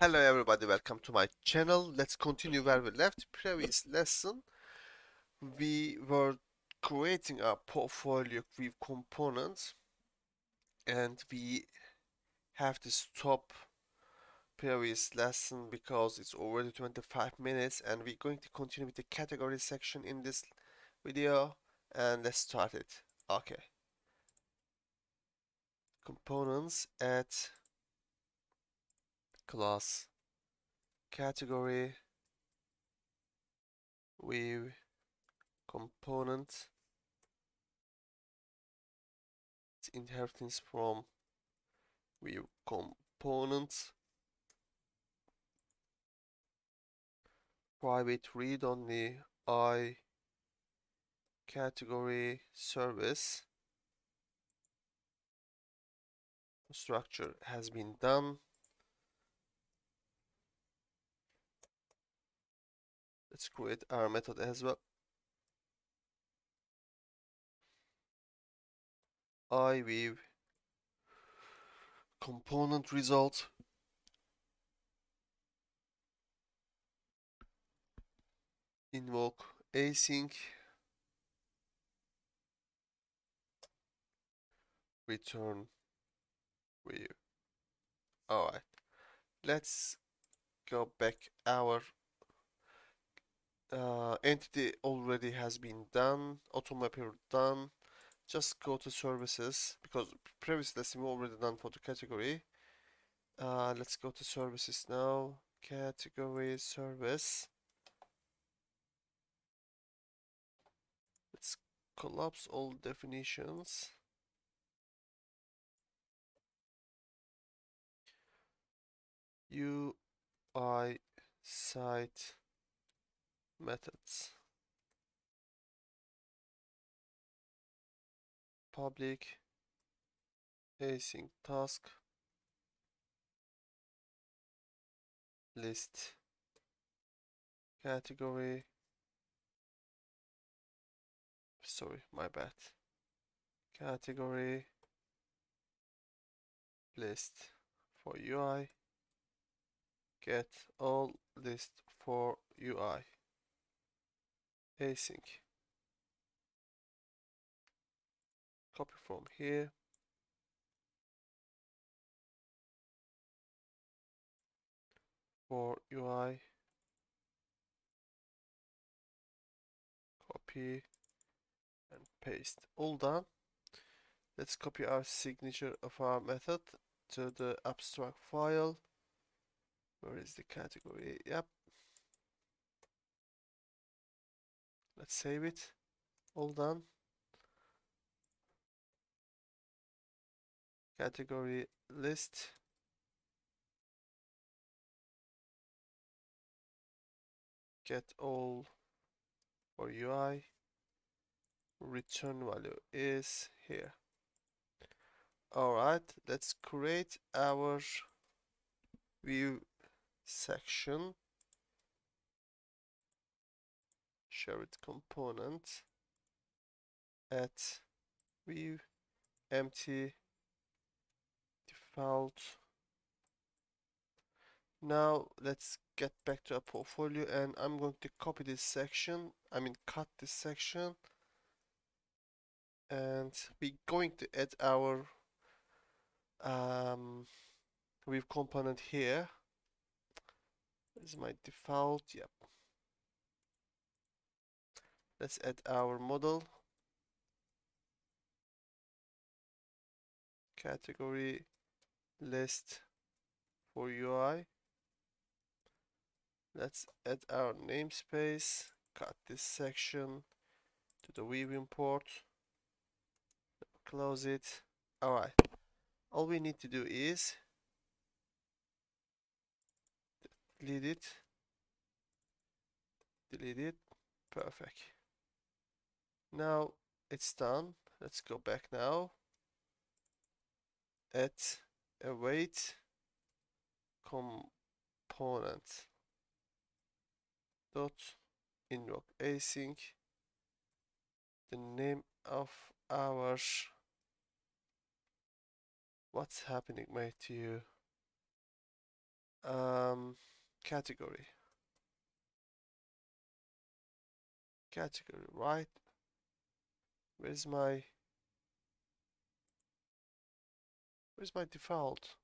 Hello everybody, welcome to my channel. Let's continue where we left. Previous lesson, we were creating a portfolio with components and we have to stop previous lesson because it's already 25 minutes and we're going to continue with the category section in this video and let's start it. Okay, components at class category with component inheritance from view components private read-only I category service structure has been done. Let's create our method as well. I with component result invoke async return view. Alright, let's go back. Our entity already has been done, automapper done. Just go to services because previous lesson we already done for the category. Let's go to services now. Category service. Let's collapse all definitions. UI site methods. Public async task list category. Sorry, my bad. Category list for UI. Get all list for UI. Async. Copy from here. For UI. Copy and paste. All done. Let's copy our signature of our method to the abstract file. Where is the category? Yep. Let's save it. All done. Category list. Get all for UI. Return value is here. Alright, let's create our view section. Shared component at view empty default. Now let's get back to our portfolio and I'm going to copy this section, cut this section, and we're going to add our view component here. This is my default. Yep. Let's add our model category list for UI. Let's add our namespace, cut this section to the view import, close it. Alright, all we need to do is delete it, perfect. Now it's done. Let's go back now. Add await component dot invoke async. The name of our what's happening, mate, to you? category, category, right? Where's my, where's my default?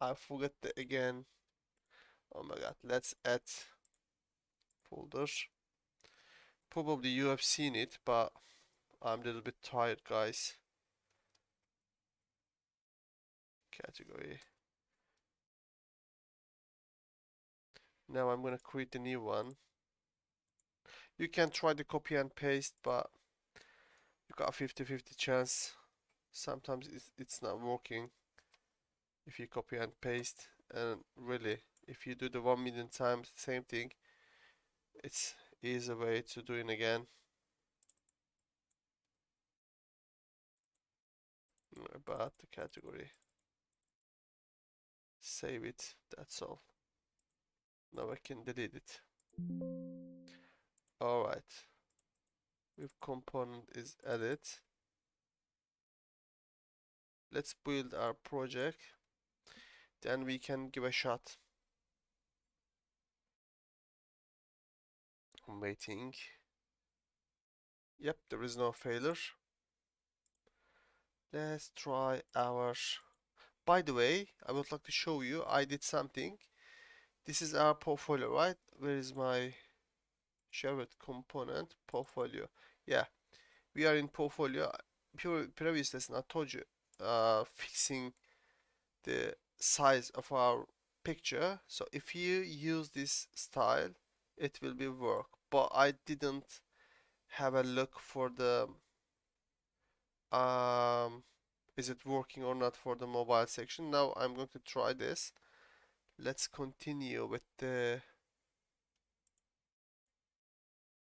I forgot the again. Oh my god, let's add folder. Probably you have seen it, but I'm a little bit tired, guys. Category. Now I'm gonna create a new one. You can try the copy and paste, but you got a 50-50 chance. Sometimes it's not working if you copy and paste. And really, if you do the 1 million times the same thing, it's easy way to doing again. About the category. Save it, that's all. Now I can delete it. Alright. With component is added. Let's build our project. Then we can give a shot. I'm waiting. Yep, there is no failure. Let's try our... By the way, I would like to show you, I did something. This is our portfolio, right? Where is my shared component? Portfolio. Yeah, we are in portfolio. Previous lesson I told you, fixing the size of our picture. So if you use this style, it will be work. But I didn't have a look for the is it working or not for the mobile section. Now I'm going to try this. Let's continue with the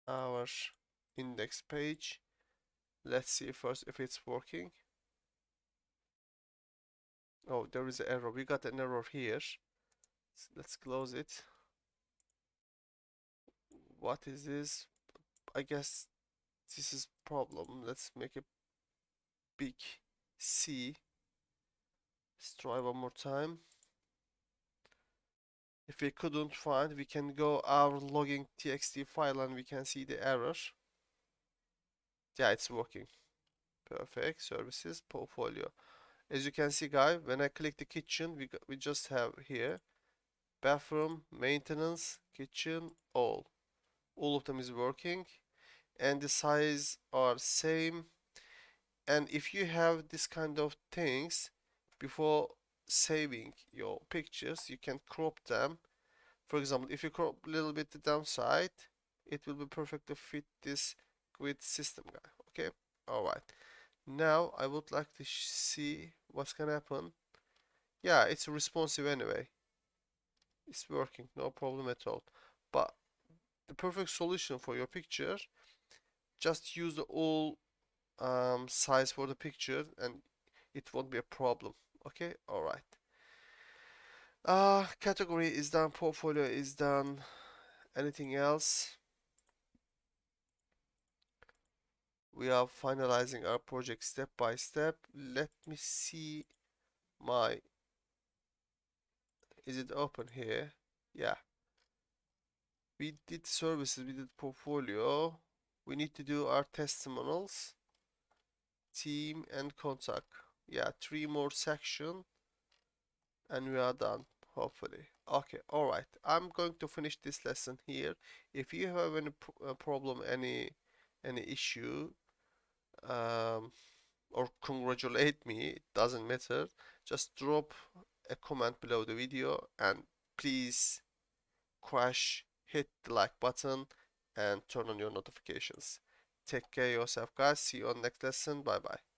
our index page. Let's see first if it's working. Oh, there is an error. We got an error here. Let's close it. What is this? I guess this is problem. Let's make a big C. Let's try one more time. If we couldn't find, we can go our logging txt file and we can see the error. Yeah, it's working. Perfect. Services, portfolio. As you can see, guys, when I click the kitchen, we just have here bathroom, maintenance, kitchen, all. All of them is working, and the size are same. And if you have this kind of things before saving your pictures, you can crop them. For example, if you crop a little bit the downside, it will be perfect to fit this grid system, guy. Okay, all right. Now I would like to see what's gonna happen. Yeah, it's responsive anyway. It's working, no problem at all. But the perfect solution for your picture, just use the all size for the picture and it won't be a problem. Okay, all right. Category is done, portfolio is done. Anything else? We are finalizing our project step by step. Let me see my, is it open here? Yeah. We did services, we did portfolio. We need to do our testimonials, team and contact. Yeah, 3 more section and we are done, hopefully. Okay, all right. I'm going to finish this lesson here. If you have any problem, any issue, um, or congratulate me, it doesn't matter. Just drop a comment below the video and please hit the like button and turn on your notifications. Take care of yourself, guys. See you on next lesson. Bye bye.